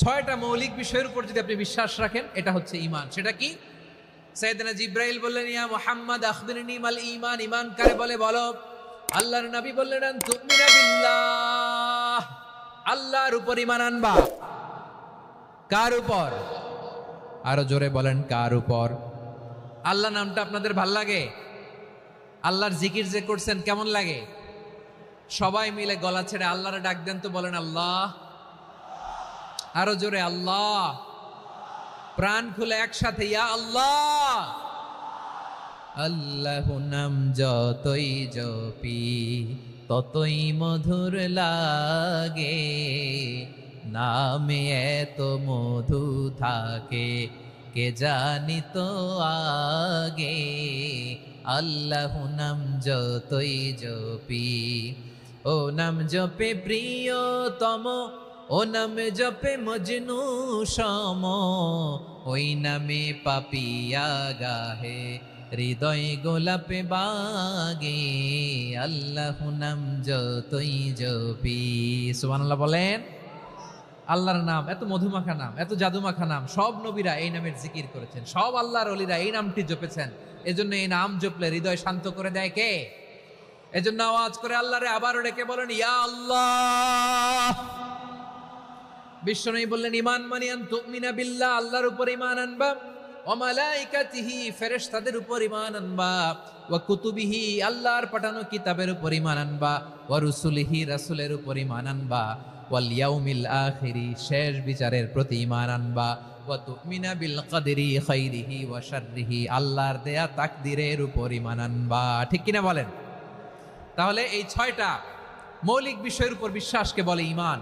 ছয়টা মৌলিক বিষয়ের উপর যদি আপনি বিশ্বাস রাখেন, এটা হচ্ছে ঈমান। সেটা কি? সাইয়েদনা জিবরাইল বললেন, ইয়া মুহাম্মদ আখবিরনি মাল ঈমান, ঈমান কারে বলে বলো। আল্লাহর নবী বললেন, আন তুমিনা বিল্লাহ, আল্লাহর উপর ঈমান আনবা। কার উপর? আরো জোরে বলেন, কার উপর? আল্লাহ নামটা আপনাদের ভাল লাগে? আল্লাহর জিকির যে করছেন কেমন লাগে? সবাই মিলে গলা ছেড়ে আল্লাহরে ডাক দেন তো, বলেন আল্লাহ। আরো জোরে আল্লাহ। প্রাণ খুলে একসাথে ইয়া আল্লাহ। আল্লাহু নাম যতই জপি ততই মধুর লাগে, নামে এত মধু থাকে কে জানি তো আগে। আল্লাহু নাম যতই জপি, ও নাম জপে প্রিয়তম, ও নামে জপে মজনু সম, ওই নামে পাপিয়া গাহে হৃদয় গোলাপে বাগে। আল্লাহু নাম যতই জপি। সুবহানাল্লাহ বলেন। আল্লাহর নাম এত মধুমাখা নাম, এত জাদুমাখা নাম, সব নবীরা এই নামের জিকির করেছেন, সব আল্লাহর ওলিরা এই নামটি জপেছেন। এজন্য এই নাম জপলে হৃদয় শান্ত করে দেয় কে? এজন্য আওয়াজ করে আল্লাহরে আবারও ডেকে বলেন ইয়া আল্লাহ। বিশ্বনবী বললেন, ঈমান মানে আন তুমিনা বিল্লাহ, আল্লাহর উপর ঈমান আনবা, ওয়া মালাইকাতিহি, ফেরেশতাদের উপর ঈমান আনবা, ওয়া কুতুবিহি, আল্লাহর পাঠানো কিতাবের উপর ঈমান আনবা, ওয়া রুসুলিহি, রাসূলের উপর ঈমান আনবা, ওয়াল ইয়াউমিল আখিরি, শেষ বিচারের প্রতি ঈমান আনবা, ওয়া তুমিনা বিল কদরি খাইরিহি ওয়া শাররিহি, আল্লাহর দেয়া তাকদীরের উপর ঈমান আনবা। ঠিক কিনা বলেন? তাহলে এই ছয়টা মৌলিক বিষয়ের উপর বিশ্বাসকে বলে ঈমান।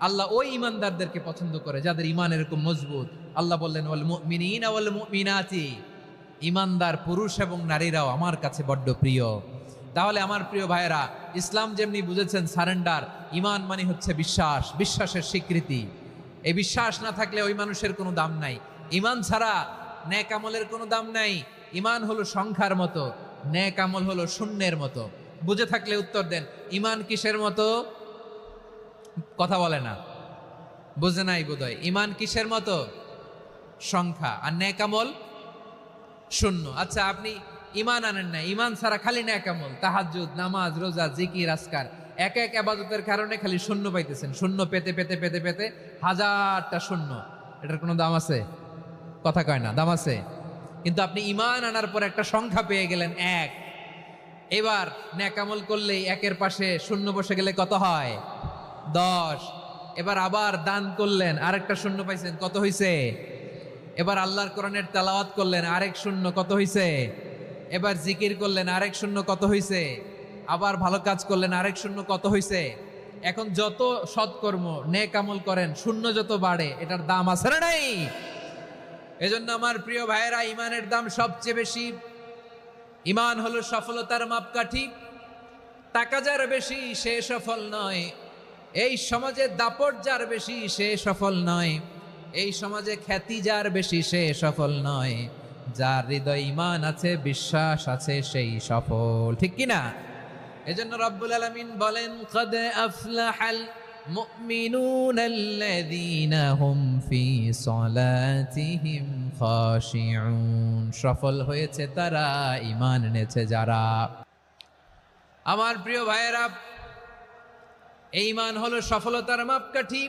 আল্লাহ ওই ঈমানদারদেরকে পছন্দ করে যাদের ঈমান এরকম মজবুত। আল্লাহ বললেন, ওয়াল মুমিনিনা ওয়াল মুমিনাতি, ঈমানদার পুরুষ এবং নারীরাও আমার কাছে বড্ড প্রিয়। তাহলে আমার প্রিয় ভাইয়েরা, ইসলাম যেমনি বুঝেছেন সারেন্ডার, ঈমান মানে হচ্ছে বিশ্বাস, বিশ্বাসের স্বীকৃতি। এই বিশ্বাস না থাকলে ওই মানুষের কোনো দাম নাই। ঈমান ছাড়া নেক আমলের কোনো দাম নাই। ঈমান হলো সংখ্যার মতো, নেক আমল হলো শূন্যের মতো। বুঝে থাকলে উত্তর দেন, ঈমান কিসের মতো? কথা বলে না, বুঝে নাই বোধহয়। ঈমান কিসের মতো? সংখ্যা। আর নেক আমল শূন্য। আচ্ছা, আপনি ঈমান আনেন না, ঈমান ছাড়া খালি নেক আমল, তাহাজ্জুদ, নামাজ, রোজা, জিকির, আজকার, এক এক ইবাদতের কারণে খালি শূন্য পাইতেছেন। শূন্য পেতে পেতে পেতে পেতে হাজারটা শূন্য। এটার কোনো দাম আছে? কথা কয় না, দাম আছে। কিন্তু আপনি ঈমান আনার পর একটা সংখ্যা পেয়ে গেলেন, এক। এবার নেক আমল করলে একের পাশে শূন্য বসে গেলে কত হয়? 10। এবার আবার দান করলেন, আরেকটা শূন্য পাইছেন, কত হইছে? এবার আল্লাহর কোরআনের তেলাওয়াত করলেন, আরেক শূন্য, কত হইছে? এবার জিকির করলেন, আরেক শূন্য, কত হইছে? আবার ভালো কাজ করলেন, আরেক শূন্য, কত হইছে? এখন যত সৎকর্ম নেক আমল করেন, শূন্য যত বাড়ে, এটার দাম আছে না নাই? এজন্য আমার প্রিয় ভাইয়েরা, ঈমানের দাম সবচেয়ে বেশি। ঈমান হলো সফলতার মাপকাঠি। টাকা যার বেশি সে সফল নয়, এই সমাজে দাপট যার বেশি সে সফল নয়, এই সমাজে খ্যাতি যার বেশি সে সফল নয়, যার হৃদয় ঈমান আছে, বিশ্বাস আছে, সেই সফল। ঠিক কিনা? এজন্য রব্বুল আলামিন বলেন, ক্বাদ আফলাহাল মুমিনুনাল্লাযীনা হুম ফি সলাতিহিম খাশিউন, সফল হয়েছে তারা, ঈমান এনেছে যারা। আমার প্রিয় ভাইয়েরা, এই ঈমান হলো সফলতার মাপকাঠি।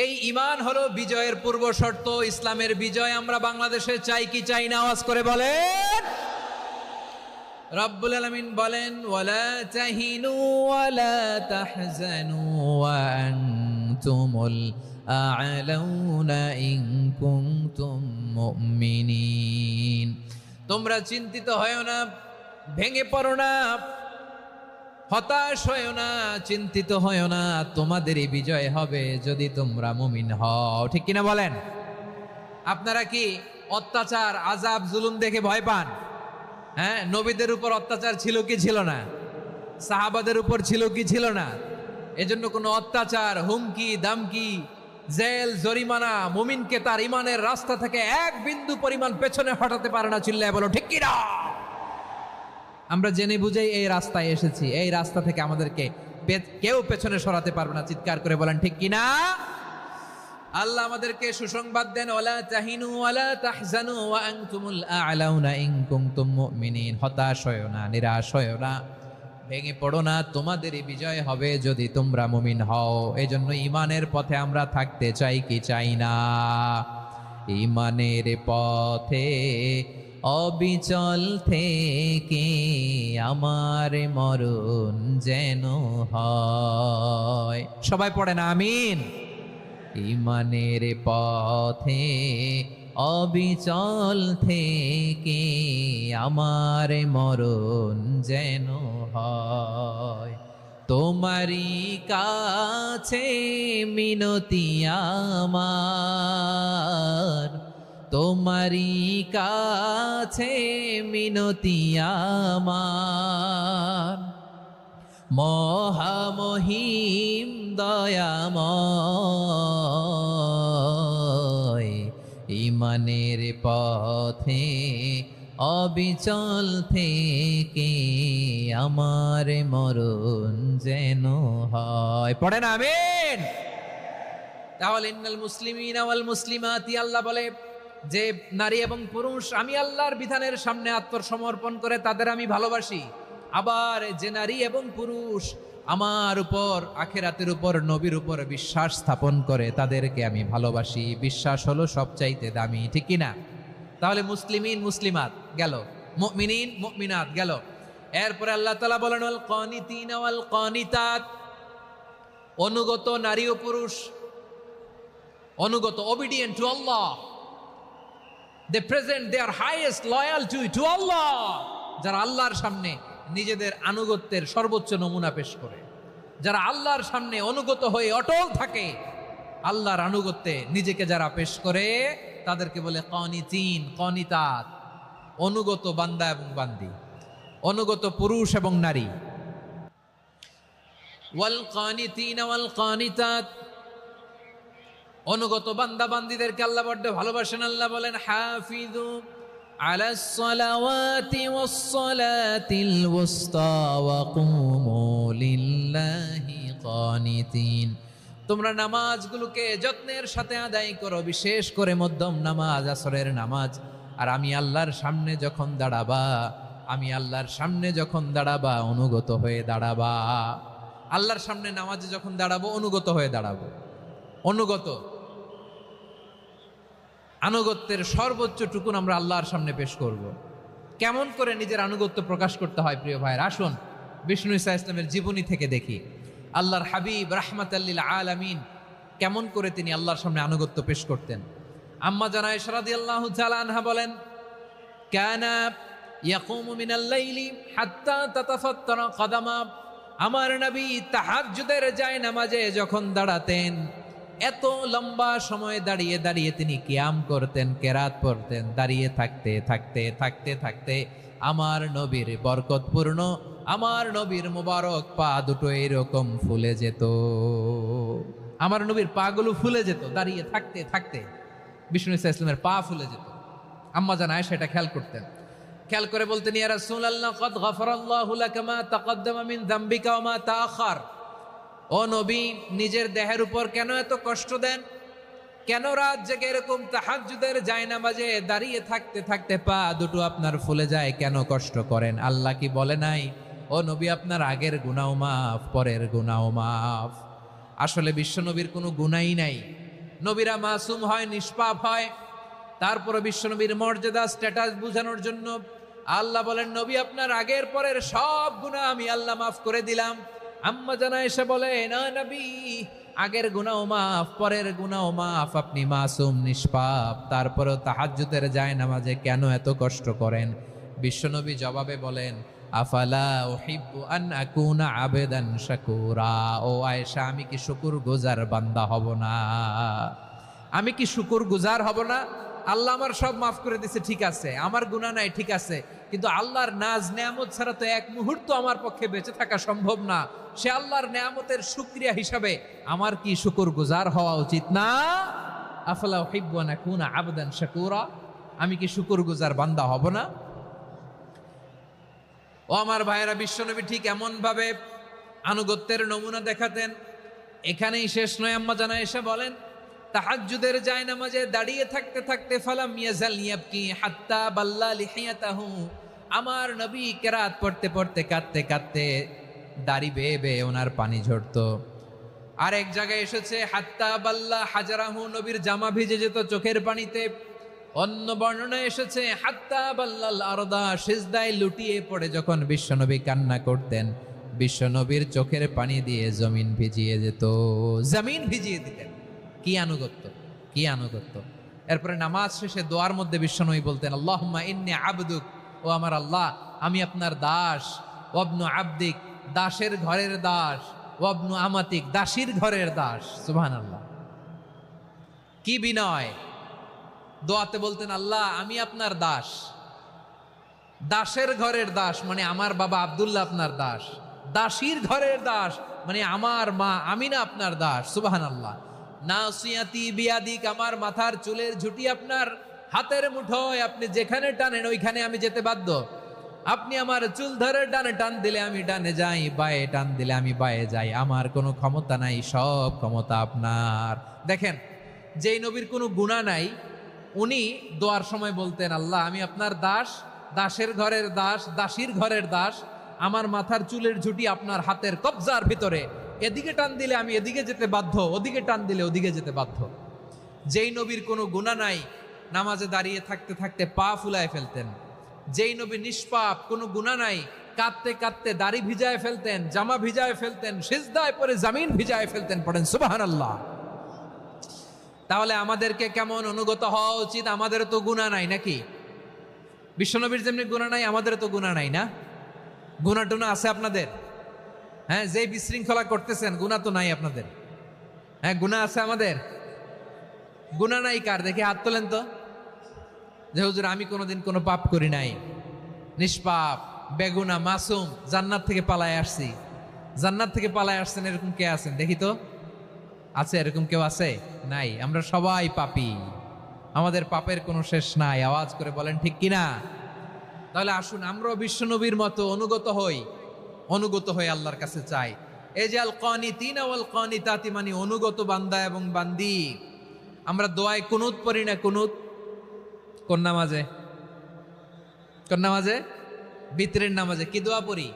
এই ঈমান হলো বিজয়ের পূর্ব শর্ত। ইসলামের বিজয় আমরা বাংলাদেশে চাই কি চাই না? আওয়াজ করে বলেন। রব্বুল আলামিন বলেন, ওয়ালা তাহিনু ওয়ালা তাহজানু ওয়া আনতুমুল আ'লাউনা ইন কুনতুম মুমিনিন। তোমরা চিন্তিত হয়ো না, ভেঙে পড়ো না, হতাশ হয়ো না, চিন্তিত হয়ো না, তোমাদেরই বিজয় হবে যদি তোমরা মুমিন হও। ঠিক কিনা বলেন? আপনারা কি অত্যাচার, আযাব, জুলুম দেখে ভয় পান? হ্যাঁ, নবীদের উপর অত্যাচার ছিল কি ছিল না? সাহাবাদের উপর ছিল কি ছিল না? এজন্য কোনো অত্যাচার, হুমকি, দামকি, জেল, জরিমানা মুমিনকে তার ঈমানের রাস্তা থেকে এক বিন্দু পরিমাণ পেছনে হটাতে পারে না। চিল্লায় বলো ঠিক কিনা? আমরা জেনে বুঝেই এই রাস্তায় এসেছি, এই রাস্তা থেকে আমাদেরকে কেউ পেছনে সরাতে পারবে না। চিৎকার করে বলেন ঠিক কিনা? আল্লাহ আমাদেরকে সুসংবাদ দেন, ওয়ালা তাহিনু ওয়ালা তাহজানু ওয়া আনতুমুল আ'লাউনা ইন কুনতুম মুমিনিন। হতাশ হয়ো না, নিরাশ হয়ো না, ভেঙে পড়ো না, তোমাদেরই বিজয় হবে যদি তোমরা মুমিন হও। এজন্য ঈমানের পথে আমরা থাকতে চাই কি চাই না? ঈমানের পথে অবিচল থেকে আমার মরণ যেন হয়। সবাই পড়েন আমিন। ঈমানের পথে অবিচল থেকে আমার মরণ যেন হয়। তোমারই কাছে মিনতি আমার, তোমারই কাছে মিনতি আমার, মহামহিম দয়াময়। ঈমানের পথে অবিচল থেকে আমার মরণ যেন হয়। পড়েন আমিন। তাহলে ইন্নাল মুসলিমিনা ওয়াল মুসলিমাতি, আল্লাহ বলে যে নারী এবং পুরুষ আমি আল্লাহর বিধানের সামনে আত্মসমর্পণ করে তাদের আমি ভালোবাসি। আবার যে নারী এবং পুরুষ আমার উপর, আখিরাতের উপর, নবীর উপর বিশ্বাস স্থাপন করে তাদেরকে আমি ভালোবাসি। বিশ্বাস হলো সবচাইতে দামি, ঠিক কি না? তাহলে মুসলিমিন মুসলিমাত গেল, মুমিনিন মুমিনাত গেল। এরপরে আল্লাহ তাআলা বলেন ওয়াল কানিতিনা ওয়াল কানিতাত, অনুগত নারী ও পুরুষ, অনুগত, obedient to Allah, they present their highest loyalty to Allah, যারা আল্লাহর সামনে নিজেদের আনুগত্যের সর্বোচ্চ নমুনা পেশ করে, যারা আল্লাহর সামনে অনুগত হয়ে অটল থাকে, আল্লাহর আনুগত্যে নিজেকে যারা পেশ করে তাদেরকে বলে কানিতিন কানিতাত, অনুগত বান্দা এবং বান্দি, অনুগত পুরুষ এবং নারী। ওয়াল কানিতিনা ওয়াল কানিতাত, অনুগত বান্দা বান্দীদেরকে আল্লাহ বড় ভালোবাসেন। আল্লাহ বলেন হাফিজু আলাস সালাওয়াতি ওয়াস সালাতিল ওয়াসতা ওয়া কুমু লিল্লাহি কানিতিন, তোমরা নামাজগুলোকে যত্নের সাথে আদায় করো, বিশেষ করে মধ্যম নামাজ, আসরের নামাজ। আর আমি আল্লাহর সামনে যখন দাঁড়াবা, আমি আল্লাহর সামনে যখন দাঁড়াবা অনুগত হয়ে দাঁড়াবা। আল্লাহর সামনে নামাজে যখন দাঁড়াবো অনুগত হয়ে দাঁড়াবো। অনুগত, আনুগত্যের সর্বোচ্চ টুকুন আমরা আল্লাহর সামনে পেশ করব। কেমন করে নিজের আনুগত্য প্রকাশ করতে হয় প্রিয় ভাইয়ের, আসুন বিষ্ণু ঈসা ইসলামের জীবনী থেকে দেখি। আল্লাহর হাবিব রাহমাতাল লিল আলামিন কেমন করে তিনি আল্লাহর সামনে আনুগত্য পেশ করতেন। আম্মা জানা আয়েশা রাদিয়াল্লাহু তাআলা আনহা বলেন, কানা ইয়াকুমু মিনাল লাইলি হাত্তা তাতাফাত্তারা কদামা, আমার নবী তাহাজ্জুদের জায়নামাজে যখন দাঁড়াতেন এত লম্বা সময় দাঁড়িয়ে দাঁড়িয়ে তিনি কিয়াম করতেন, কেরাত পড়তেন। দাঁড়িয়ে থাকতে থাকতে থাকতে থাকতে আমার নবীর বরকতপূর্ণ, আমার নবীর মুবারক পা দুটো এরকম ফুলে যেত। আমার নবীর পা গুলো ফুলে যেত দাঁড়িয়ে থাকতে থাকতে, বিষ্ণু ঈসা ইসলামের পা ফুলে যেত। আম্মা জান আয়েশা এটা খেয়াল করতেন। খেয়াল করে বলতেন, ইয়া রাসূলুল্লাহ কদ গফারাল্লাহু লাকা মা তাকদ্দামা মিন যামবিকা ওয়া মা তাআখার। ও নবী, নিজের দেহের উপর কেন এত কষ্ট দেন? কেন রাত জেগে এরকম তাহাজ্জুদের জায়নামাজে দাঁড়িয়ে থাকতে থাকতে পা দুটো আপনার ফুলে যায়? কেন কষ্ট করেন? আল্লাহ কি বলে নাই ও নবী আপনার আগের গুনাহ মাফ, পরের গুনাহ মাফ? আসলে বিশ্ব নবীর কোনো গুনাহই নাই। নবীরা মাসুম হয়, নিষ্পাপ হয়। তারপরে বিশ্বনবীর মর্যাদা স্ট্যাটাস বোঝানোর জন্য আল্লাহ বলেন, নবী আপনার আগের পরের সব গুনাহ আমি আল্লাহ মাফ করে দিলাম। আম্মা জানা এসে বলে, না নবী, আগের গুনাহ মাফ, পরের গুনাহ মাফ, আপনি মাসুম নিষ্পাপ, তারপরেও তাহাজ্জুদের জায়নামাজে কেন এত কষ্ট করেন? বিশ্বনবী জবাবে বলেন, আফালা উহিব্বু আন আকুনা আবেদান শাকুরা। ও আয়েশা, আমি কি শুকরগুজার বান্দা হব না? আমি কি শুকরগুজার হব না? আল্লাহ আমার সব মাফ করে দিছে, ঠিক আছে, আমার গুনাহ নাই, ঠিক আছে, কিন্তু আল্লাহর নাজ নেয়ামত ছাড়া তো এক মুহূর্ত আমার পক্ষে বেঁচে থাকা সম্ভব না। সে আল্লাহর নেয়ামতের শুকরিয়া হিসাবে আমার কি শুকরগুজার হওয়া উচিত না? আফালা উহিব্বু আন আকুনা আবদান শাকুরা, আমি কি শুকরগুজার বান্দা হব না? ও আমার ভাইয়েরা, বিশ্বনবী ঠিক এমন ভাবে আনুগত্যের নমুনা দেখাতেন। এখানেই শেষ নয়, আম্মা জানা এসে বলেন, তাহাজ্জুদের জায়নামাজে দাঁড়িয়ে থাকতে থাকতে ফালাম ইয়াজাল ইয়াবকি হাত্তা বাল্লা লিহিয়াতাহু, আমার নবী কেরাত পড়তে পড়তে কাঁদতে কাঁদতে দাড়ি বেয়ে বেয়ে ওনার পানি ঝরতো। আর এক জায়গায় এসেছে হাত্তা বাল্লা হাজারাহু, নবীর জামা ভিজে যেত চোখের পানিতে। অন্য বর্ণনায় এসেছে হাত্তা বাল্লাল আরদা, সিজদায় লুটিয়ে পড়ে যখন বিশ্বনবী কান্না করতেন, বিশ্বনবীর চোখের পানি দিয়ে জমিন ভিজিয়ে যেত, জমিন ভিজিয়ে দিতেন। কি আনুগত্য, কি আনুগত্য। এরপরে নামাজ শেষে দোয়ার মধ্যে বিশ্বনবী বলতেন আল্লাহুম্মা ইন্নী আবদুক, ও আমার আল্লাহ আমি আপনার দাস, ওয়াবনু আবদিক দাসের ঘরের দাস, ওয়াবনু আমাতিক দাসীর ঘরের দাস। সুবহানাল্লাহ, কি বিনয়। দোয়াতে বলতেন আল্লাহ আমি আপনার দাস, দাসের ঘরের দাস মানে আমার বাবা আব্দুল্লাহ আপনার দাস, দাসীর ঘরের দাস মানে আমার মা আমিনা আপনার দাস। সুবহানাল্লাহ। নাসিয়াতি বিয়াদিক, আমার মাথার চুলের ঝুঁটি আপনার হাতের মুঠোয়, আপনি যেখানে টানেন ওইখানে আমি যেতে বাধ্য। আপনি আমার চুল ধরে ডানে টান দিলে আমি ডানে যাই, বায়ে টান দিলে আমি বায়ে যাই, আমার কোনো ক্ষমতা নাই, সব ক্ষমতা আপনার। দেখেন, যেই নবীর কোনো গুনাহ নাই উনি দোয়ার সময় বলতেন আল্লাহ আমি আপনার দাস, দাসের ঘরের দাস, দাসীর ঘরের দাস, আমার মাথার চুলের ঝুঁটি আপনার হাতের কবজার ভিতরে, এদিকে টান দিলে আমি এদিকে যেতে বাধ্য, ওদিকে টান দিলে ওদিকে যেতে বাধ্য। যেই নবীর কোনো গুনাহ নাই নামাজে দাঁড়িয়ে থাকতে থাকতে পা ফুলায় ফেলতেন। যেই নবী নিষ্পাপ, কোনো গুনাহ নাই, কাঁদতে কাঁদতে দাড়ি ভিজায় ফেলতেন, জামা ভিজায় ফেলতেন, সিজদায় পরে জমিন ভিজায় ফেলতেন। পড়েন সুবহানাল্লাহ। তাহলে আমাদেরকে কেমন অনুগত হওয়া উচিত? আমাদের তো গুনাহ নাই নাকি? বিশ্বনবীর যেমনি গুনাহ নাই আমাদের তো গুনাহ নাই না? গুনাহ টুনা আছে আপনাদের? হ্যাঁ, যে বিশৃঙ্খলা করতেছেন গুনাহ তো নাই আপনাদের? হ্যাঁ, গুনাহ আছে আমাদের? গুনাহ নাই কার? দেখি হাত তোলেন তো, যে হুজুর আমি কোনোদিন কোনো পাপ করি নাই, নিষ্পাপ, বেগুনা, মাসুম, জান্নাত থেকে পালায় আসছি। জান্নাত থেকে পালায় আসছেন এরকম কে আছেন দেখি তো? আছে এরকম কেউ? আছে? নাই। আমরা সবাই পাপী, আমাদের পাপের কোনো শেষ নাই। আওয়াজ করে বলেন ঠিক কিনা? তাহলে আসুন আমরাও বিশ্বনবীর মতো অনুগত হই, অনুগত হয়ে আল্লাহর কাছে চাই। এই যে আল কানিতিনা ওয়াল কানিতাতি মানে অনুগত বান্দা এবং বান্দি। আমরা দোয়ায় কুনুত পড়ি না? কুনুত কোন নামাজে? কোন নামাজে? বিতরের নামাজে কি দোয়া পড়ি?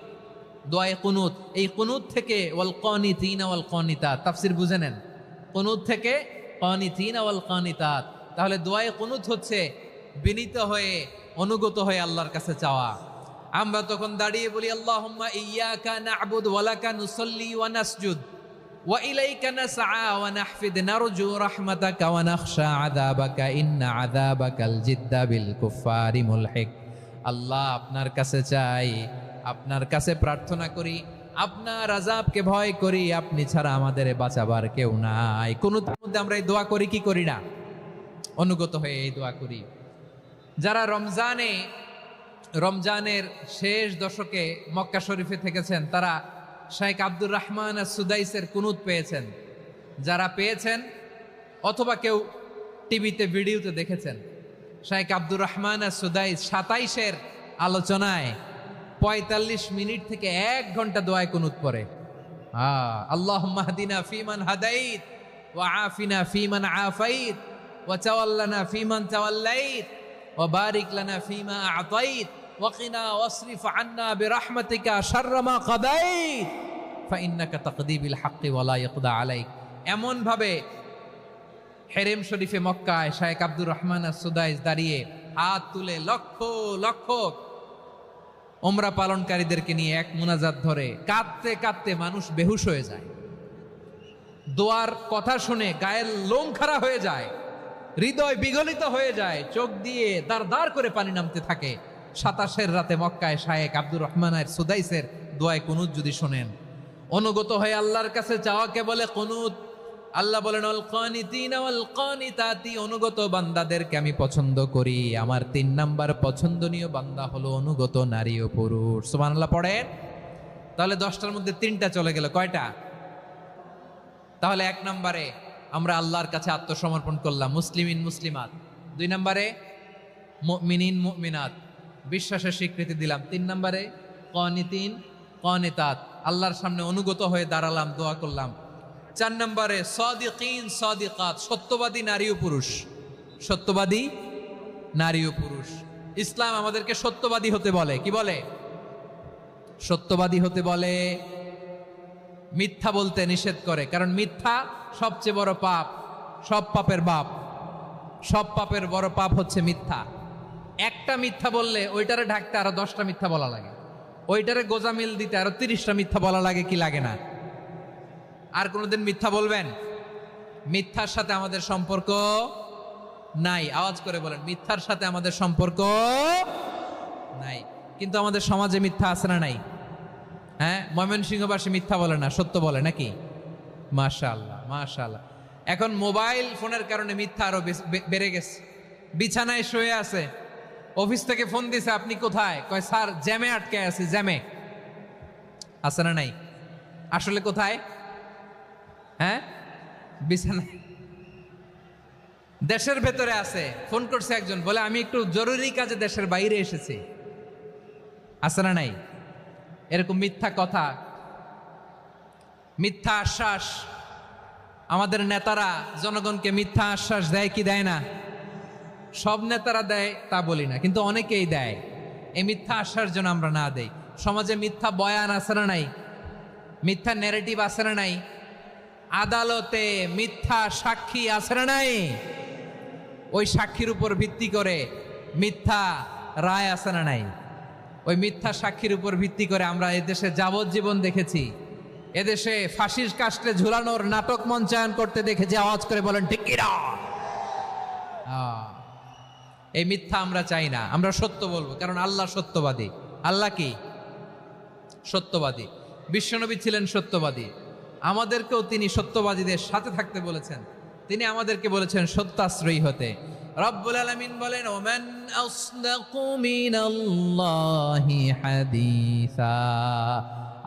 দোয়ায়ে কুনুত। এই কুনুত থেকে ওয়াল কানিতিনা ওয়াল কানিতাত তাফসীর বুঝে নেন। কুনুত থেকে কানিতিনা ওয়াল কানিতাত। তাহলে দোয়ায়ে কুনুত হচ্ছে বিনীত হয়ে অনুগত হয়ে আল্লাহর কাছে চাওয়া। আমরা তখন দাঁড়িয়ে বলি আল্লাহুম্মা ইয়্যাকা না'বুদু ওয়া লাকা নুসাল্লি ওয়া নাসজুদ ওয়া ইলাইকা নাসআ ওয়া নাহফিদ নারজু রাহমাতাকা ওয়া নাখশা আযাবাকা ইন্না আযাবাকাল জিদ্দা বিল কুফফারি মুলহিক। আল্লাহ আপনার কাছে চাই, আপনার কাছে প্রার্থনা করি, আপনার আযাবকে ভয় করি, আপনি ছাড়া আমাদের বাঁচাবার কেউ নাই। কুনুতের মধ্যে আমরা এই দোয়া করি কি করি না? অনুগত হয়ে এই দোয়া করি। যারা রমজানের শেষ দশকে মক্কা শরীফে থেকেছেন তারা শাইখ আব্দুর রহমান সুদাইসের কুনুত পেয়েছেন। যারা পেয়েছেন অথবা কেউ টিভিতে ভিডিওতে দেখেছেন, শাইখ আব্দুর রহমান সুদাইস 27-এর আলোচনায় 45 মিনিট থেকে 1 ঘন্টা দোয়ায় কুনুত পড়ে। আল্লাহুম্মা হদিনা ফিমান হাদাইত ওয়া আফিনা ফিমান আফাইত ওয়া তাওয়াল্লানা ফিমান তাওয়াল্লাইত ওয়া বারিক লানা ফিমা আ'তাইত ওয়া কিনা ওয়াসরিফ আন্না বিরহমাতিকা শাররা মা কাদাইত ফাইন্নাকা তাকদি বিল হাক্কি ওয়া লা ইয়াকদা আলাইক। এমন ভাবে হেরেম শরীফে মক্কায় শাইখ আব্দুর রহমান সুদাইস দাঁড়িয়ে হাত তুলে লক্ষ লক্ষ উমরা পালনকারীদেরকে নিয়ে এক মুনাজাত ধরে কাঁদতে কাঁদতে মানুষ বেহুশ হয়ে যায়। দোয়ার কথা শুনে গায়ের লোম খাড়া হয়ে যায়, হৃদয় বিগলিত হয়ে যায়, চোখ দিয়ে দাঁড় দাঁড় করে পানি নামতে থাকে। 27-এর রাতে মক্কায় শাইখ আব্দুর রহমান সুদাইসের দোয়ায় কুনুত যদি শোনেন, অনুগত হয়ে আল্লাহর কাছে চাওয়াকে বলে কুনুত। আল্লাহ বলেন আল কানিতিনা ওয়াল কানিতাতি, অনুগত বান্দাদেরকে আমি পছন্দ করি। আমার 3 নাম্বার পছন্দনীয় বান্দা হলো অনুগত নারী ও পুরুষ। সুবহানাল্লাহ পড়েন। তাহলে 10টার মধ্যে 3টা চলে গেল, কয়টা? তাহলে 1 নম্বরে আমরা আল্লাহর কাছে আত্মসমর্পণ করলাম, মুসলিমিন মুসলিমাত। 2 নম্বরে মুমিনিন মুমিনাত, বিশ্বাসের স্বীকৃতি দিলাম। 3 নম্বরে কানিতিন কানিতাত, আল্লাহর সামনে অনুগত হয়ে দাঁড়ালাম, দোয়া করলাম। 4 নম্বরে সাদিকিন সাদিকাত, সত্যবাদী নারী ও পুরুষ। সত্যবাদী নারী ও পুরুষ। ইসলাম আমাদেরকে সত্যবাদী হতে বলে। কি বলে? সত্যবাদী হতে বলে। মিথ্যা বলতে নিষেধ করে, কারণ মিথ্যা সবচেয়ে বড় পাপ, সব পাপের বাপ। সব পাপের বড় পাপ হচ্ছে মিথ্যা। একটা মিথ্যা বললে ওইটারে ঢাকতে আরো 10টা মিথ্যা বলা লাগে, ওইটারে গোজামিল দিতে আরো 30টা মিথ্যা বলা লাগে, কি লাগে না? আর কোনোদিন মিথ্যা বলবেন? মিথ্যার সাথে আমাদের সম্পর্ক নাই। আওয়াজ করে বলেন, মিথ্যার সাথে আমাদের সম্পর্ক নাই। কিন্তু আমাদের সমাজে মিথ্যা আছে না নাই? হ্যাঁ, ময়মনসিংহবাসী মিথ্যা বলে না, সত্য বলে নাকি? মাশাআল্লাহ মাশাআল্লাহ। এখন মোবাইল ফোনের কারণে মিথ্যা আরো বেড়ে গেছে। বিছানায় শুয়ে আছে, অফিস থেকে ফোন দিছে, আপনি কোথায়? কয় স্যার জ্যামে আটকে আছি। জ্যামে আছে না নাই? আসলে কোথায়? হ্যাঁ, বিছানায়। দেশের ভেতরে আছে। ফোন করছে একজন, বলে আমি একটু জরুরি কাজে দেশের বাইরে এসেছি। আছে না নাই? এরকম মিথ্যা কথা, মিথ্যা আশ্বাস। আমাদের নেতারা জনগণকে মিথ্যা আশ্বাস দেয় কি দেয় না? সব নেতারা দেয় তা বলি না, কিন্তু অনেকেই দেয়। এই মিথ্যা আশ্বাস যেন আমরা না দেই। সমাজে মিথ্যা বয়ান আছে না নাই? মিথ্যা ন্যারেটিভ আছে না নাই? আদালতে মিথ্যা সাক্ষী আছে না নাই? ওই সাক্ষীর উপর ভিত্তি করে মিথ্যা রায় আছে না নাই? ওই মিথ্যা সাক্ষীর উপর ভিত্তি করে আমরা এদেশে যাবজ্জীবন দেখেছি, এদেশে ফাঁসির কাস্টে ঝুলানোর নাটক মঞ্চায়ন করতে দেখেছি। আওয়াজ করে বলেন ঠিক কি না? এই মিথ্যা আমরা চাই না, আমরা সত্য বলবো, কারণ আল্লাহ সত্যবাদী। আল্লাহ কি? সত্যবাদী। বিশ্বনবী ছিলেন সত্যবাদী, আমাদেরকেও তিনি সত্যবাদীদের সাথে থাকতে বলেছেন। তিনি আমাদেরকে বলেছেন সত্যাশ্রয়ী হতে। রব্বুল আলামিন বলেন, ওমান আসদাকু মিনাল্লাহি হাদিসা।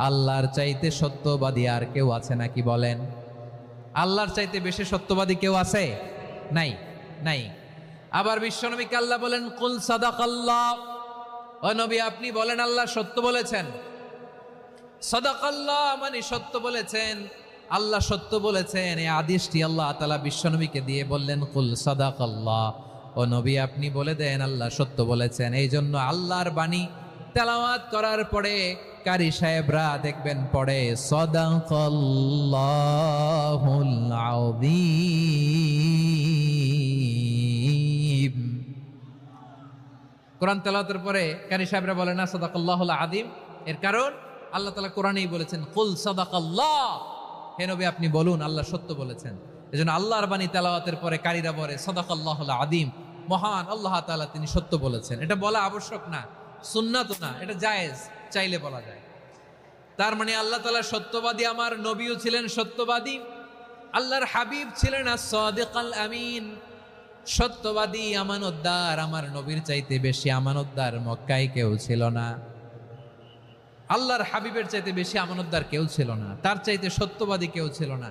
আল্লাহর চাইতে সত্যবাদী আর কেউ আছে নাকি বলেন? আল্লাহর চাইতে বেশি সত্যবাদী কেউ আছে? নাই, নাই। আবার বিশ্বনবীকে আল্লাহ বলেন, কুল সাদাকাল্লাহ। ও নবী, আপনি বলেন আল্লাহ সত্য বলেছেন। সাদাকাল্লাহ মানে সত্য বলেছেন, আল্লাহ সত্য বলেছেন। এই আদেশটি আল্লাহ তাআলা বিশ্বনবীকে দিয়ে বললেন, কুল সাদাকাল্লাহ। ও নবী, আপনি বলে দেন আল্লাহ সত্য বলেছেন। এই জন্য আল্লাহর বাণী তেলাওয়াত করার পরে কারি সাহেবরা দেখবেন পড়ে সাদাকাল্লাহুল আযীম। কোরআন তেলাওয়াতের পরে কারি সাহেবরা বলে না সাদাকাল্লাহুল আযীম। এর কারণ আল্লাহ তাআলা কোরআনেই বলেছেন, কুল সাদাকাল্লাহ। হে নবী, আপনি বলুন আল্লাহ সত্য বলেছেন। এজন্য আল্লাহর বাণী তেলাওয়াতের পরে কারীরা বলে সাদাকাল্লাহুল আযীম, মহান আল্লাহ তাআলা তিনি সত্য বলেছেন। এটা বলা আবশ্যক না, সুন্নাতও না, এটা জায়েজ, চাইলে বলা যায়। তার মানে আল্লাহ তাআলা সত্যবাদী, আমার নবীও ছিলেন সত্যবাদী, আল্লাহর হাবিব ছিলেন as-সাদিকাল আমিন, সত্যবাদী আমানতদার। আমার নবীর চাইতে বেশি আমানতদার মক্কায় কেউ ছিল না, আল্লাহর হাবিবের চাইতে বেশি আমানতদার কেউ ছিল না, তার চাইতে সত্যবাদী কেউ ছিল না।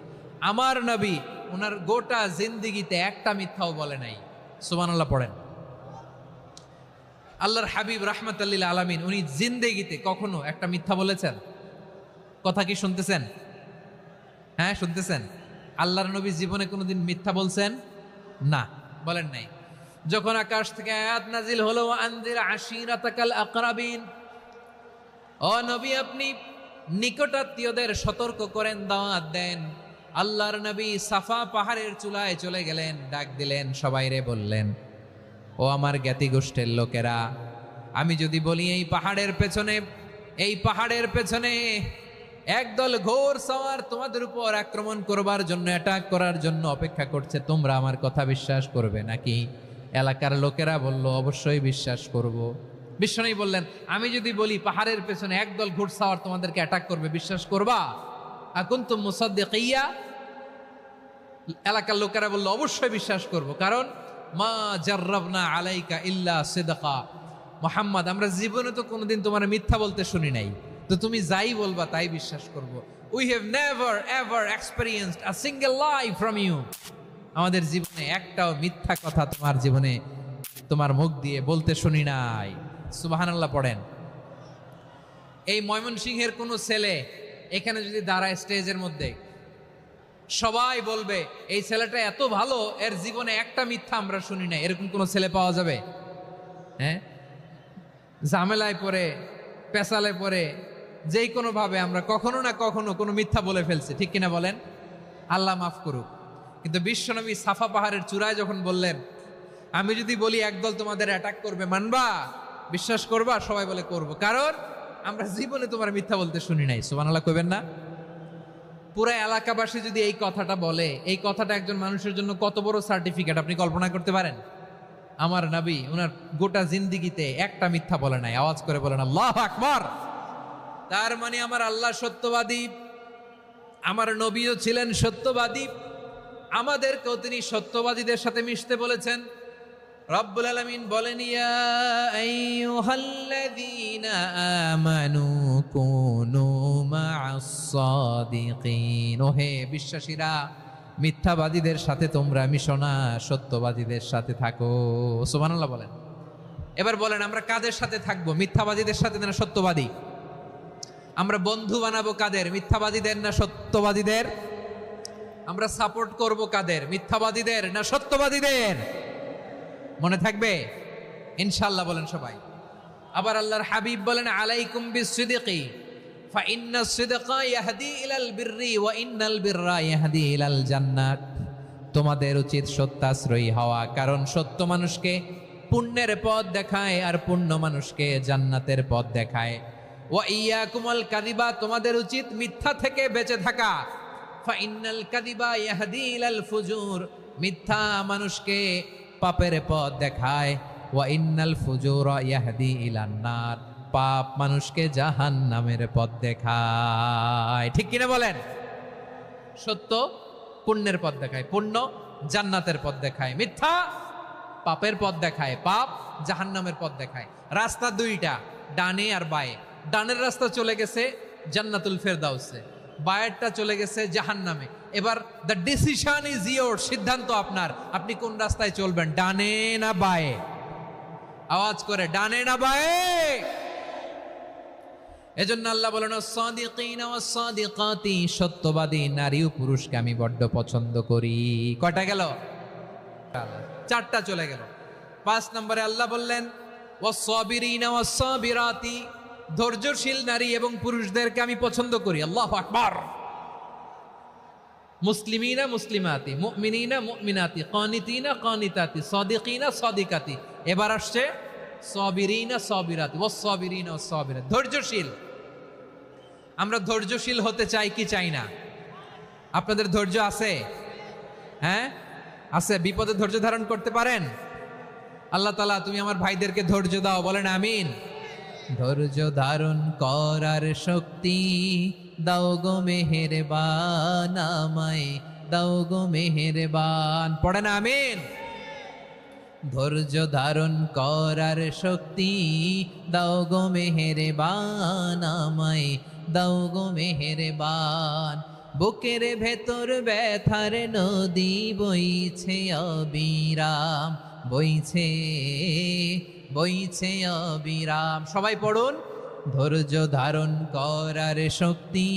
আমার নবী ওনার গোটা জিন্দেগিতে একটা মিথ্যাও বলে নাই। সুবহানাল্লাহ পড়েন। আল্লাহর হাবিব রাহমাতাল লিল আলামিন উনি জিন্দেগিতে কখনো একটা মিথ্যা বলেছেন? কথা কি শুনতেছেন? হ্যাঁ, শুনতেছেন? আল্লাহর নবী জীবনে কোনোদিন মিথ্যা বলছেন? না, বলেন নাই। যখন আকাশ থেকে আয়াত নাজিল হলো, আনজির আশিরাতাকাল আকরাবিন, ও নবী আপনি নিকটাত্মীয়দের সতর্ক করেন, দাওয়াত দেন। আল্লাহর নবী সাফা পাহাড়ের চূড়ায় চলে গেলেন, ডাক দিলেন, সবাইরে বললেন, ও আমার জ্ঞাতি গোষ্ঠীর লোকেরা, আমি যদি বলি এই পাহাড়ের পেছনে একদল ঘোর সওয়ার তোমাদের উপর আক্রমণ করবার জন্য, অ্যাটাক করার জন্য অপেক্ষা করছে, তোমরা আমার কথা বিশ্বাস করবে নাকি? এলাকার লোকেরা বলল, অবশ্যই বিশ্বাস করব। বিশ্বনবী বললেন, আমি যদি বলি পাহাড়ের পেছনে একদল ঘোড়সাওয়ার তোমাদেরকে অ্যাটাক করবে, বিশ্বাস করবা? আকুনতুম মুসাদ্দিকিয়া? এলাকার লোকেরা বলল, অবশ্যই বিশ্বাস করব, কারণ মা জাররাবনা আলাইকা ইল্লা সিদকা। মুহাম্মদ, আমরা জীবনে তো কোনোদিন তোমার মিথ্যা বলতে শুনি নাই, তো তুমি যাই বলবা তাই বিশ্বাস করব। We have never ever experienced a single lie from you. আমাদের জীবনে একটাও মিথ্যা কথা তোমার জীবনে, তোমার মুখ দিয়ে বলতে শুনি নাই। সুবহানাল্লাহ পড়েন। এই ময়মনসিংহের কোনো ছেলে এখানে যদি দাঁড়ায় স্টেজের মধ্যে, সবাই বলবে এই ছেলেটা এত ভালো, এর জীবনে একটা মিথ্যা আমরা শুনি না। এরকম কোন ছেলে পাওয়া যাবে? হ্যাঁ, ঝামেলায় পড়ে, পেশালে পড়ে, যেই কোনো ভাবে আমরা কখনো না কখনো কোনো মিথ্যা বলে ফেলছি, ঠিক কিনা বলেন? আল্লাহ মাফ করুক। কিন্তু বিশ্বনবী সাফা পাহাড়ের চূড়ায় যখন বললেন, আমি যদি বলি একদল তোমাদের অ্যাটাক করবে, মানবা? বিশ্বাস করবা? সবাই বলে করব, কারণ আমরা জীবনে তোমার মিথ্যা বলতে শুনি নাই। সুবহানাল্লাহ কইবেন না? পুরা এলাকাবাসী যদি এই কথাটা বলে, এই কথাটা একজন মানুষের জন্য কত বড় সার্টিফিকেট আপনি কল্পনা করতে পারেন? আমার নবী ওনার গোটা জিন্দিগিতে একটা মিথ্যা বলে নাই। আওয়াজ করে বলেন আল্লাহু আকবার। তার মানে আমার আল্লাহ সত্যবাদী, আমার নবীও ছিলেন সত্যবাদী, আমাদেরকেও তিনি সত্যবাদীদের সাথে মিশতে বলেছেন। রব্বুল আলামিন বলেন, ইয়া আইয়ুহাল্লাযীনা আমানু কুনু মা'আস সাদিকিন। ওহে বিশ্বাসীরা, মিথ্যাবাদীদের সাথে তোমরা মিশো না, সত্যবাদীদের সাথে থাকো। সুবহানাল্লাহ বলেন। এবার বলেন, আমরা কাদের সাথে থাকবো? মিথ্যাবাদীদের সাথে না সত্যবাদী? আমরা বন্ধু বানাবো কাদের? মিথ্যাবাদীদের না সত্যবাদীদের? আমরা সাপোর্ট করব কাদের? মিথ্যাবাদীদের না সত্যবাদীদের? মনে থাকবে ইনশাআল্লাহ, বলেন সবাই। আবার আল্লাহর হাবিব বলেন, আলাইকুম বিসসিদকি ফাইন্নাস সিদকা ইয়াহদি ইলাল বিররি ওয়া ইন্নাল বিররা ইয়াহদি ইলাল জান্নাত। তোমাদের উচিত সত্যাশ্রয়ী হওয়া, কারণ সত্য মানুষকে পুণ্যের পথ দেখায় আর পুণ্য মানুষকে জান্নাতের পথ দেখায়। ওয়া ইয়াকুমুল কাযিবা, তোমাদের উচিত মিথ্যা থেকে বেঁচে থাকা। ফাইন্নাল কাযিবা ইয়াহদি ইলাল ফুজুর, মিথ্যা মানুষকে পাপের পথ দেখায়। ওয়া ইন্নাল ফুজুরা ইয়াহদি ইলান নার, পাপ মানুষকে জাহান্নামের পথ দেখায়। ঠিক কিনা বলেন? সত্য পুণ্যের পথ দেখায়, পুণ্য জান্নাতের পথ দেখায়, মিথ্যা পাপের পথ দেখায়, পাপ জাহান্নামের পথ দেখায়। রাস্তা দুইটা, ডানে আর বায়ে। ডানের রাস্তা চলে গেছে জান্নাতুল ফেরদাউসে, বায়েরটা চলে গেছে জাহান্নামে। এবার দ্য ডিসিশন ইজ ইয়োর, সিদ্ধান্ত আপনার, আপনি কোন রাস্তায় চলবেন, ডানে না বায়ে? আওয়াজ করে, ডানে না বায়ে? এজন্য আল্লাহ বলেন, সাদিকিনা ওয়াস সাদিকাতি, সত্যবাদী নারী ও পুরুষকে আমি বড্ড পছন্দ করি। কয়টা গেল? চারটা চলে গেল। 5 নম্বরে আল্লাহ বললেন, ওয়াস সাবিরিনা ওয়াস সাবিরাতি, ধৈর্যশীল নারী এবং পুরুষদেরকে আমি পছন্দ করি। আল্লাহু আকবার। মুসলিমিনা মুসলিমাতি, মুমিনিনা মুমিনাতি, কানিতিনা কানিতাতি, সাদিকিনা সাদিকাতি। এবার আসছে সাবিরিনা সাবিরাতি, ওয়াস সাবিরিনা ওয়াস সাবিরাত, ধৈর্যশীল। আমরা ধৈর্যশীল হতে চাই কি চাই না? আপনাদের ধৈর্য আছে? হ্যাঁ আছে? বিপদে ধৈর্য ধারণ করতে পারেন? আল্লাহ তাআলা তুমি আমার ভাইদেরকে ধৈর্য দাও, বলেন আমিন। ধৈর্য ধারণ করার শক্তি দাও গো মেহেরবান, আমায় দাও গো মেহেরবান, পড়েন আমিন। ধৈর্য ধারণ করার শক্তি দাও গো মেহেরবান, আমায় দাও গো মেহেরবান। বুকের ভেতর ব্যথার নদী বইছে অবিরাম, বইছে বইছে অবিরাম। সবাই পড়ুন, ধৈর্য ধারণ করার শক্তি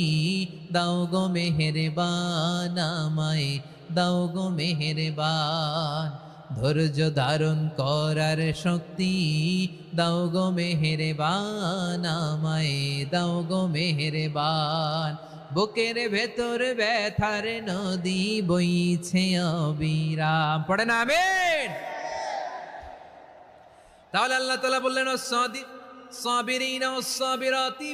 দাও গো মেহেরবান, আমায় দাও গো মেহেরবান। ধৈর্য ধারণ করার শক্তি দাও গো মেহেরবান, আমায় দাও গো মেহেরবান। বুকের ভেতর ব্যথার নদী বইছে অবিরাম, পড়েন আমিন। তাহলে আল্লাহ তাআলা বললেন, সাবিরিনা ওয়াস সাবিরাতি,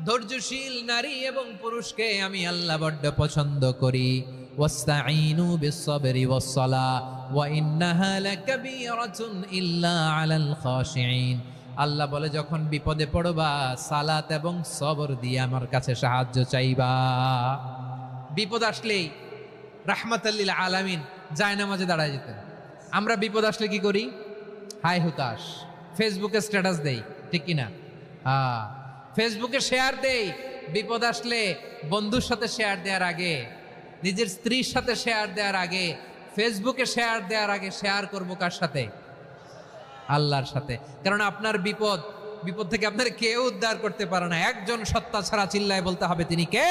ধৈর্যশীল নারী এবং পুরুষকে আমি আল্লাহ বড্ড পছন্দ করি। ওয়াস্তাঈনু বিস-সাবরি ওয়াস-সালাহ ওয়া ইন্নাহা লাকাবীরাতুন ইল্লা আলাল খাশিঈন। আল্লাহ বলে, যখন বিপদে পড়বা সালাত এবং সবর দিয়ে আমার কাছে সাহায্য চাইবা। বিপদ আসলেই রাহমাতাল লিল আলামিন জায়নামাজে দাঁড়ায় যেতেন। আমরা বিপদ আসলে কি করি? হাই হুতাশ, ফেসবুকে স্ট্যাটাস দেই, ঠিক কিনা? ফেসবুকে শেয়ার দেই। বিপদ আসলে বন্ধুর সাথে শেয়ার দেওয়ার আগে, নিজের স্ত্রীর সাথে শেয়ার দেওয়ার আগে, ফেসবুকে শেয়ার দেওয়ার আগে শেয়ার করবো কার সাথে? আল্লাহর সাথে। কারণ আপনার বিপদ থেকে আপনার কেউ উদ্ধার করতে পারে না, একজন সত্তা ছাড়া। চিল্লায় বলতে হবে, তিনি কে?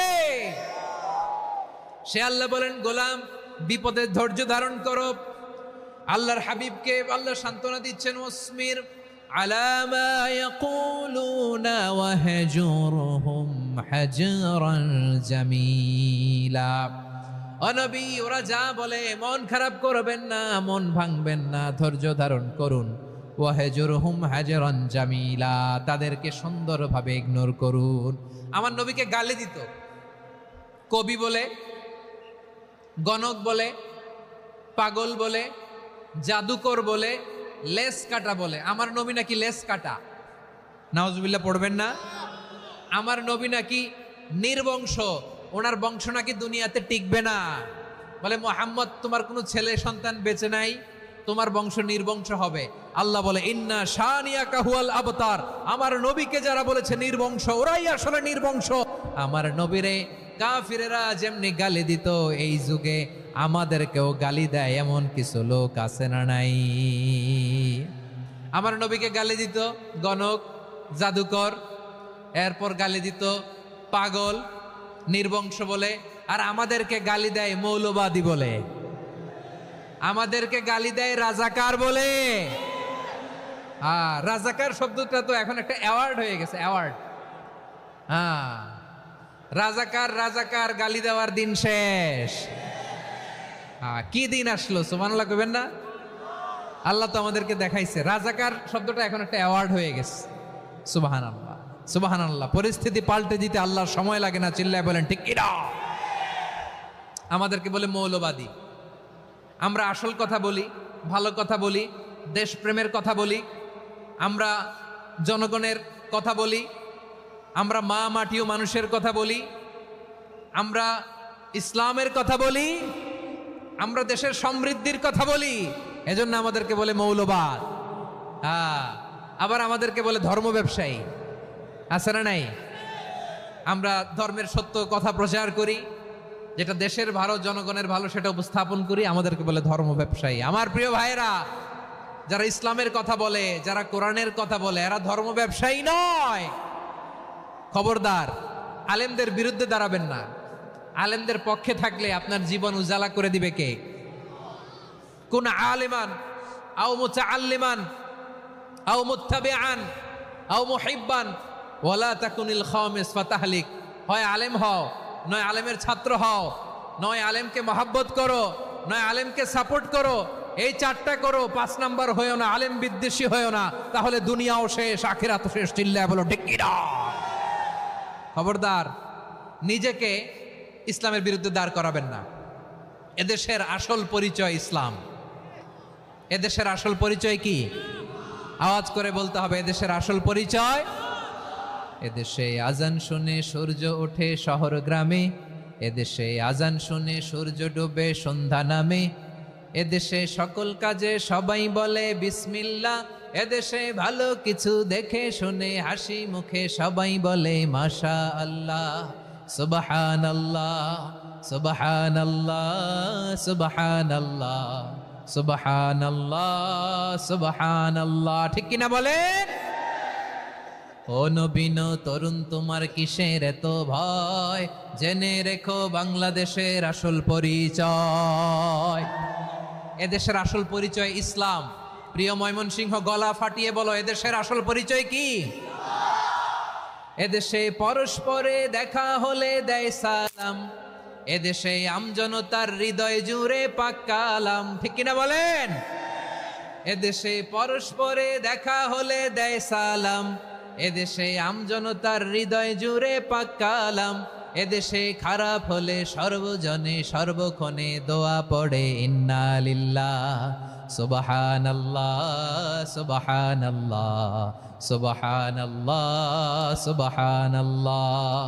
সে আল্লাহ বলেন, গোলাম বিপদের ধৈর্য ধারণ করো। আল্লাহর হাবিবকে আল্লাহ সান্ত্বনা দিচ্ছেন, ওয়াসমির আলা মা ইয়াকুলুনা ওয়াহজুরহুম হাজরান জামিলা। ও নবী, ওরা যা বলে মন খারাপ করবেন না, মন ভাঙবেন না, ধৈর্য ধারণ করুন। ওয়াহজুরহুম হাজরান জামিলা, তাদেরকে সুন্দরভাবে ইগনোর করুন। আমার নবীকে গালি দিত কবি বলে, গণক বলে, পাগল বলে, জাদুকর বলে, লেস কাটা বলে। আমার নবী নাকি লেস কাটা, নাউজুবিল্লাহ পড়বেন না। আমার নবী নাকি নির্বংশ, ওনার বংশ নাকি দুনিয়াতে টিকবে না। বলে, মুহাম্মদ তোমার কোনো ছেলে সন্তান বেঁচে নাই, তোমার বংশ নির্বংশ হবে। আল্লাহ বলে, ইন্না শানিয়াকা হুয়াল আবতার। আমার নবীকে যারা বলেছে নির্বংশ, ওরাই আসলে নির্বংশ। আমার নবীরে কাফিরেরা যেমনি গালি দিত, এই যুগে আমাদেরকেও গালি দেয় এমন কিছু লোক আছে না নাই? আমার নবীকে গালি দিত গণক, জাদুকর, এরপর গালি দিত পাগল, নির্বংশ বলে। আর আমাদেরকে গালি দেয় মৌলবাদী বলে, আমাদেরকে গালি দেয় রাজাকার বলে। রাজাকার শব্দটা তো এখন একটা অ্যাওয়ার্ড হয়ে গেছে, অ্যাওয়ার্ড। রাজাকার রাজাকার গালি দেওয়ার দিন শেষ। কি দিন আসলো, সুবহানাল্লাহ কইবেন না? আল্লাহ তো আমাদেরকে দেখাইছে। রাজাকার শব্দটা এখন একটা অ্যাওয়ার্ড হয়ে গেছে। সুবহানাল্লাহ, সুবহানাল্লাহ। পরিস্থিতি পাল্টে দিতে আল্লাহর সময় লাগে না, চিল্লায় বলেন ঠিক কিনা? আমাদেরকে বলে মৌলবাদী। আমরা আসল কথা বলি, ভালো কথা বলি, দেশপ্রেমের কথা বলি, আমরা জনগণের কথা বলি, আমরা মা মাটি ও মানুষের কথা বলি, আমরা ইসলামের কথা বলি, আমরা দেশের সমৃদ্ধির কথা বলি। এজন্য আমাদেরকে বলে মৌলবাদ। আবার আমাদেরকে বলে ধর্ম ব্যবসায়ী, আছে না নাই? আমরা ধর্মের সত্য কথা প্রচার করি, যেটা দেশের ভালো, জনগণের ভালো, সেটা উপস্থাপন করি, আমাদেরকে বলে ধর্ম ব্যবসায়ী। আমার প্রিয় ভাইরা, যারা ইসলামের কথা বলে, যারা কোরআনের কথা বলে, এরা ধর্ম ব্যবসায়ী নয়। খবরদার, আলেমদের বিরুদ্ধে দাঁড়াবেন না। আলেমদের পক্ষে থাকলে আপনার জীবন উজালা করে দিবে কে? কোন আলেমান আও মুতাআল্লিমান আও মুত্তাবিআন আও মুহিব্বান ওয়ালা তাকুনিল খামিস ফাতাহলিক। হয় আলেম হও, নয় আলেমের ছাত্র হও, নয় আলেমকে মহাব্বত করো, নয় আলেমকে সাপোর্ট করো। এই চারটা করো, 5 নাম্বার হয়েও না, আলেম বিদ্বেষী হয়েও না, তাহলে দুনিয়াও শেষ, আখিরাতও শেষ। চিল্লায় বলো ঠিক কিনা? খবরদার, নিজেকে ইসলামের বিরুদ্ধে দাঁড় করাবেন না। এদেশের আসল পরিচয় ইসলাম। এদেশের আসল পরিচয় কি? আওয়াজ করে বলতে হবে, এদেশের আসল পরিচয়। এদেশে আজান শুনে সূর্য ওঠে শহর গ্রামে, এদেশে আজান শুনে সূর্য ডুবে সন্ধ্যা নামে, এদেশে সকল কাজে সবাই বলে বিসমিল্লাহ, এদেশে ভালো কিছু দেখে শুনে হাসি মুখে সবাই বলে মাশা আল্লাহ, সুবহানাল্লাহ, সুবহানাল্লাহ, সুবহানাল্লাহ, সুবহানাল্লাহ, সুবহানাল্লাহ। ঠিক কিনা বলেন? ও নবীন তরুণ, তোমার কিসের এত ভয়? জেনে রেখো বাংলাদেশের আসল পরিচয়। এদেশের আসল পরিচয় ইসলাম। প্রিয় ময়মনসিংহ, গলা ফাটিয়ে বলো, এদেশের আসল পরিচয় কি? এদেশে পরস্পরে দেখা হলে দেয় সালাম, এদেশে আমজনতার হৃদয় জুড়ে পাক কালাম। ঠিক কিনা বলেন? এদেশে পরস্পরে দেখা হলে দেয় সালাম, এদেশে আমজনতার হৃদয় জুড়ে পাক কালাম, এদেশে খারাপ হলে সর্বজনে সর্বক্ষণে দোয়া পড়ে ইন্না লিল্লাহ, সুবহানাল্লাহ, সুবহানাল্লাহ, সুবহানাল্লাহ, সুবহানাল্লাহ।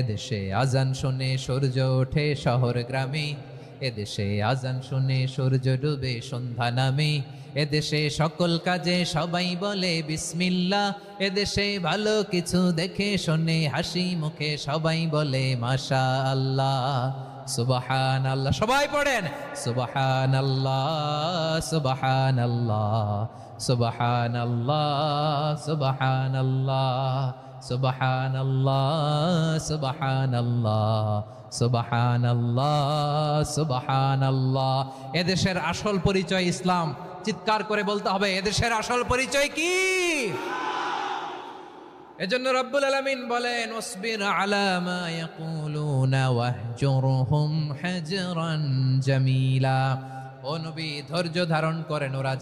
এদেশে আজান শুনে সূর্য ওঠে শহর গ্রামে, এদেশে আজান শুনে সূর্য ডুবে সন্ধ্যা নামে, এদেশে সকল কাজে সবাই বলে বিসমিল্লাহ, এদেশে ভালো কিছু দেখে শুনে হাসি মুখে সবাই বলে মাশা আল্লাহ, সুবহানাল্লাহ। সবাই পড়েন সুবহানাল্লাহ, সুবহানাল্লাহ, সুবহানাল্লাহ, সুবহানাল্লাহ, সুবহানাল্লাহ, সুবহানাল্লাহ, সুবহানাল্লাহ, সুবহানাল্লাহ। এদেশের আসল পরিচয় ইসলাম। চিৎকার করে বলতে হবে, এদেশের আসল পরিচয় কি? এজন্য রব্বুল আলামিন বলেন, ওয়াসবির আলা মা ইয়াকুলুনা ওয়াহজুরহুম হাজরান জামিলা। ও নবী, ধৈর্য ধারণ করেন, ওরা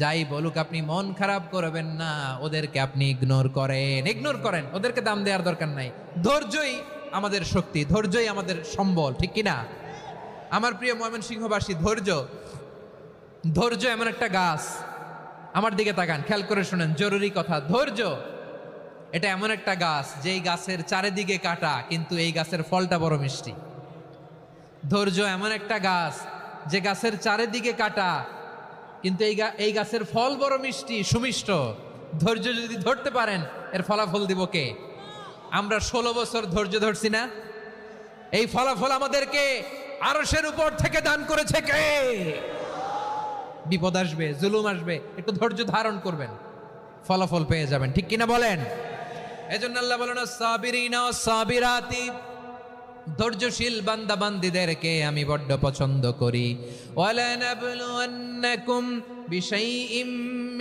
যাই বলুক আপনি মন খারাপ করবেন না, ওদেরকে আপনি ইগনোর করেন, ওদেরকে দাম দেওয়ার দরকার নাই। ধৈর্যই আমাদের শক্তি, ধৈর্যই আমাদের সম্বল, ঠিক কিনা? আমার প্রিয় ময়মনসিংহবাসী, ধৈর্য এমন একটা গাছ, আমার দিকে তাকান, খেয়াল করে শুনেন, জরুরি কথা। ধৈর্য এটা এমন একটা গাছ যেই গাছের চারিদিকে কাটা, কিন্তু এই গাছের ফলটা বড় মিষ্টি। ধৈর্য এমন একটা গাছ যে গাছের চারিদিকে কাটা, কিন্তু এই গাছের ফল বড় মিষ্টি, সুমিষ্ট। ধৈর্য যদি ধরতে পারেন, এর ফলাফল দিব কে? আমরা 16 বছর ধৈর্য ধরছি না? এই ফলাফল আমাদেরকে আরশের উপর থেকে দান করেছে কে? বিপদ আসবে, জুলুম আসবে, একটু ধৈর্য ধারণ করবেন, ফলাফল পেয়ে যাবেন, ঠিক কিনা বলেন? এজন্য আল্লাহ বলেন, আস-সাবিরিনা ওয়াস-সাবিরাতি, ধৈর্যশীল বান্দা বান্দীদেরকে আমি বড্ড পছন্দ করি। ওয়ালা নাবলুওয়ান্নাকুম বিশাইইম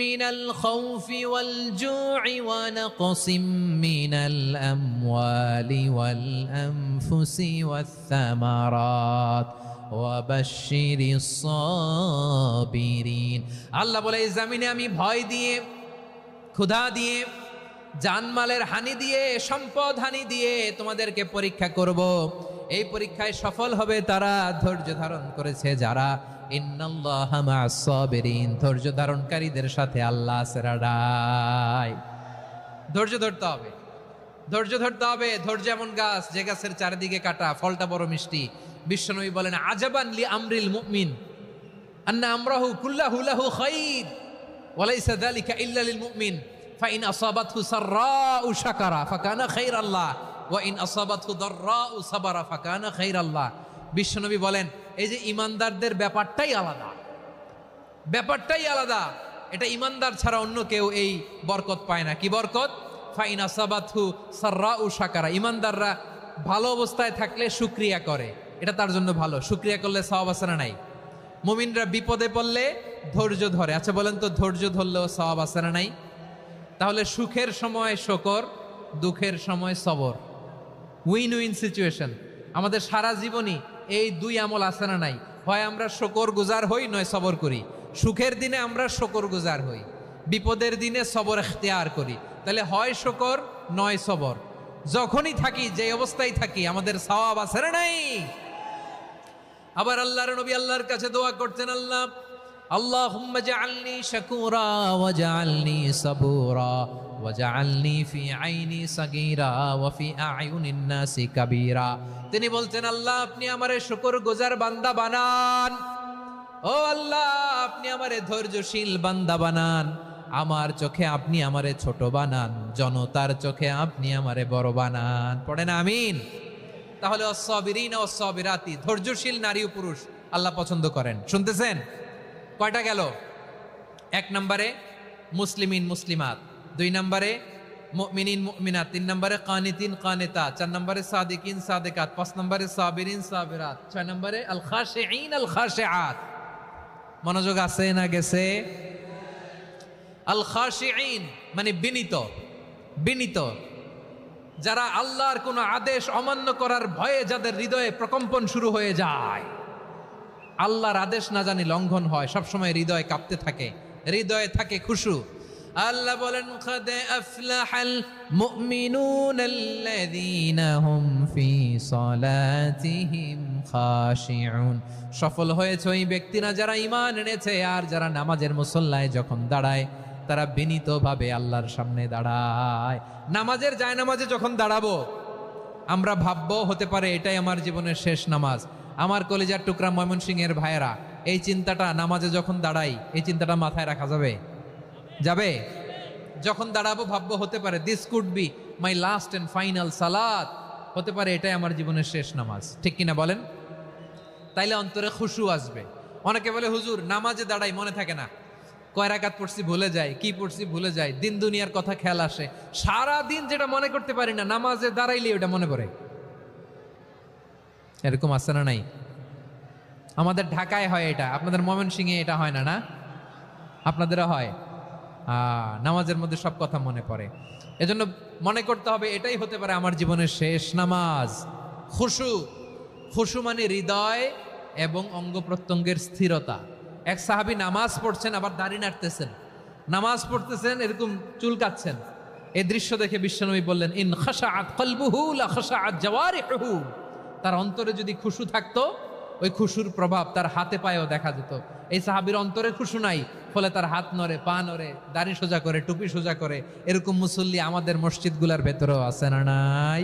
মিনাল খাউফি ওয়াল জু'i ওয়া নাকসিম মিনাল আমওয়ালি ওয়াল আনফুসি ওয়াস সামারাত ওয়া বাশশিরিস সাবিরিন। আল্লাহ বলে, এই জমিনে আমি ভয় দিয়ে, ক্ষুধা দিয়ে, জানমালের হানি দিয়ে, সম্পদ হানি দিয়ে তোমাদেরকে পরীক্ষা করব। এই পরীক্ষায় সফল হবে তারা, ধৈর্য ধারণ করেছে যারা। ইন্নাল্লাহা মা'আস সাবিরিন, ধৈর্য ধারণকারীদের সাথে আল্লাহ আছে রাডাই। ধৈর্য ধরতে হবে, ধৈর্য ধরতে হবে। ধৈর্য এমন গাছ যে গাছের চারিদিকে কাটা, ফলটা বড় মিষ্টি। বিশ্বনবী বলেন, আজাবান লি আমরিল মুমিন আন্না আমরাহু কুল্লাহু লাহু খাইর ওয়া লাইসা যালিকা ইল্লা লিল মুমিন ফাইন আসাবাতহু সাররাউ শাকারা ফাকানা খাইরাল্লাহ ওয়া ইন আসাবাতহু দাররাউ সাবারা ফাকানা খাইরাল্লাহ। বিশ্বনবী বলেন, এই যে ইমানদারদের ব্যাপারটাই আলাদা, ব্যাপারটাই আলাদা। এটা ইমানদার ছাড়া অন্য কেউ এই বরকত পায় না। কি বরকত? ফাইন আসাবাতহু সাররাউ শাকারা। ইমানদাররা ভালো অবস্থায় থাকলে শুকরিয়া করে, এটা তার জন্য ভালো। শুকরিয়া করলে সওয়াব আছে না নাই? মুমিনরা বিপদে পড়লে ধৈর্য ধরে। আচ্ছা বলেন তো, ধৈর্য ধরলেও সওয়াব আছে না নাই? তাহলে সুখের সময় শুকর, দুঃখের সময় সবর, উইন উইন সিচুয়েশন। আমাদের সারা জীবনই এই দুই আমল আছে না নাই? হয় আমরা শুকর গুজার হই, নয় সবর করি। সুখের দিনে আমরা শুকর গুজার হই, বিপদের দিনে সবর ইখতিয়ার করি। তাহলে হয় শুকর নয় সবর। যখনই থাকি, যে অবস্থায় থাকি, আমাদের সওয়াব আছে না নাই? আবার আল্লাহর নবী আল্লাহর কাছে দোয়া করতেন, আল্লাহুম্মা জাআলনি শাকুরা ওয়া জাআলনি সাবুরা ওয়া জাআলনি ফি আইনি সাগীরা ওয়া ফি আ'য়ুনিন নাসি কাবীরা। তিনি বলতেন, আল্লাহ আপনি আমারে শুকরগুজার বান্দা বানান, ও আল্লাহ আপনি আমারে ধৈর্যশীল বান্দা বানান, আমার চোখে আপনি আমারে ছোট বানান, জনতার চোখে আপনি আমারে বড় বানান। পড়েন আমিন। তাহলে আস-সাবিরিনা ওয়াস-সাবিরাতি, ধৈর্যশীল নারী ও পুরুষ আল্লাহ পছন্দ করেন। শুনতেছেন? কয়টা গেল? 1 নম্বরে মুসলিমিন মুসলিমাত, 2 নম্বরে মুমিনিন মুমিনাত, 3 নম্বরে কানিতিন কানিতাত, 4 নম্বরে সাদিকিন সাদিকাত, 5 নম্বরে সাবিরিন সাবিরাত, 6 নম্বরে আল খাশিঈন আল খাশিআত। মনোযোগ আছে না গেছে? আল খাশিঈন মানে বিনীত, বিনীত, যারা আল্লাহর কোনো আদেশ অমান্য করার ভয়ে যাদের হৃদয়ে প্রকম্পন শুরু হয়ে যায়, আল্লাহর আদেশ না জানি লঙ্ঘন হয়, সবসময় হৃদয় কাঁপতে থাকে, হৃদয়ে থাকে খুশু। আল্লাহ বলেন, قد أفلح المؤمنون الذين هم في صلاتهم خاشعون। সফল হয়েছে ওই ব্যক্তিরা যারা ঈমান এনেছে আর যারা নামাজের মুসল্লায় যখন দাঁড়ায় তারা বিনীতভাবে আল্লাহর সামনে দাঁড়ায়। নামাজের জায়নামাজে যখন দাঁড়াবো আমরা ভাববো হতে পারে এটাই আমার জীবনের শেষ নামাজ। আমার কলিজার টুকরা ময়মনসিংহের ভাইয়েরা, এই চিন্তাটা নামাজে যখন দাঁড়াই, এই চিন্তাটা মাথায় রাখা যাবে? যাবে? যখন দাঁড়াবো ভাববো হতে পারে this could be my last and final সালাত, হতে পারে এটাই আমার জীবনের শেষ নামাজ, ঠিক কিনা বলেন? তাইলে অন্তরে খুশু আসবে। অনেকে বলে, হুজুর নামাজে দাঁড়াই মনে থাকে না, কয় রাকাত পড়ছি ভুলে যায়, কি পড়ছি ভুলে যায়, দিন দুনিয়ার কথা খেয়াল আসে, সারা দিন যেটা মনে করতে পারি না নামাজে দাঁড়াইলে ওটা মনে পড়ে। এরকম আছে না নাই? আমাদের ঢাকায় হয় এটা, আপনাদের ময়মনসিংহে এটা হয় না, না? আপনাদেরও হয়? নামাজের মধ্যে সব কথা মনে পড়ে। এজন্য মনে করতে হবে এটাই হতে পারে আমার জীবনের শেষ নামাজ। খুশু, খুশু মানে হৃদয় এবং অঙ্গ প্রত্যঙ্গের স্থিরতা। এক সাহাবী নামাজ পড়ছেন আবার দাড়ি নাড়তেছেন, নামাজ পড়তেছেন এরকম চুলকাচ্ছেন। এই দৃশ্য দেখে বিশ্বনবী বললেন, ইন খাশাআত কলবুহু লা খাশাআত জাওয়ারিহুহু। তার অন্তরে যদি খুশু থাকতো, ওই খুশুর প্রভাব তার হাতে পায়েও দেখা যেত। এই সাহাবীর অন্তরে খুশু নাই, ফলে তার হাত নড়ে, পা নড়ে, দাড়ি সোজা করে, টুপি সোজা করে। এরকম মুসল্লি আমাদের মসজিদগুলোর ভেতরেও আছে না নাই?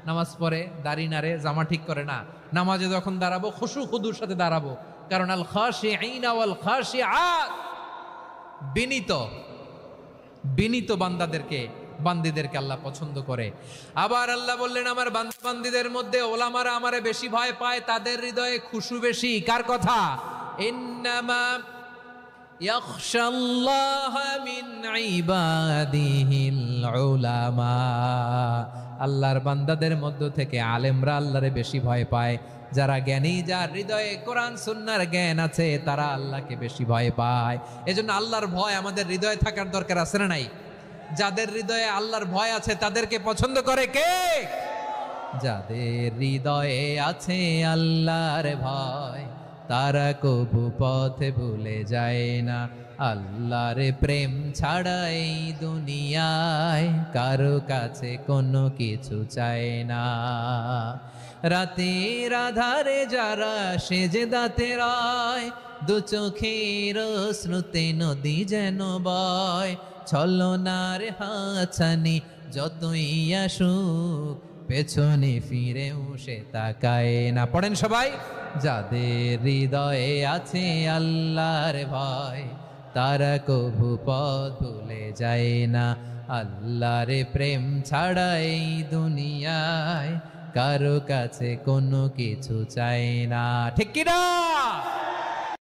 নামাজ পড়ে, দাড়ি নাড়ে, জামা ঠিক করে না। নামাজে যখন দাঁড়াবো খুশু খুদুর সাথে দাঁড়াবো, কারণ আল খাশিঈনা ওয়াল খাশিআত, বিনীত বিনীত বান্দীদেরকে আল্লাহ পছন্দ করে। আবার আল্লাহ বললেন, আমার বান্দীদের মধ্যে ওলামারা আমারে বেশি ভয় পায়, তাদের হৃদয়ে খুশু বেশি। কার কথা? ইন্নামা ইয়াখশাল্লাহ মিন ইবাদিহিল উলামা। আল্লাহর বান্দাদের মধ্য থেকে আলেমরা আল্লাহরে বেশি ভয় পায়। যারা জ্ঞানী, যার হৃদয়ে কোরআন সুন্নাহর জ্ঞান আছে, তারা আল্লাহকে বেশি ভয় পায়। এজন্য আল্লাহর ভয় আমাদের হৃদয়ে থাকার দরকার আছে না নাই? যাদের হৃদয়ে আল্লাহর ভয় আছে তাদেরকে পছন্দ করে কে? যাদের হৃদয়ে আছে আল্লাহর ভয়, তারা কবু পথে ভুলে যায় না। আল্লাহর প্রেম ছাড়া এই দুনিয়ায় কারো কাছে কোনো কিছু চায় না। রাতের আধারে যারা সেজদাতে রয়, দু চোখের শ্রুতে নদী যেন বয়। ছলনার হাছানি যতই আসুক, পেছনে ফিরেও সে তাকায় না। পড়েন সবাই। যাদের হৃদয়ে আছে আল্লাহর ভয়, তারা কবু পথ ভুলে যায় না। আল্লাহর প্রেম ছাড়া এই দুনিয়ায় কারো কাছে কোনো কিছু চায় না। ঠিক কি না?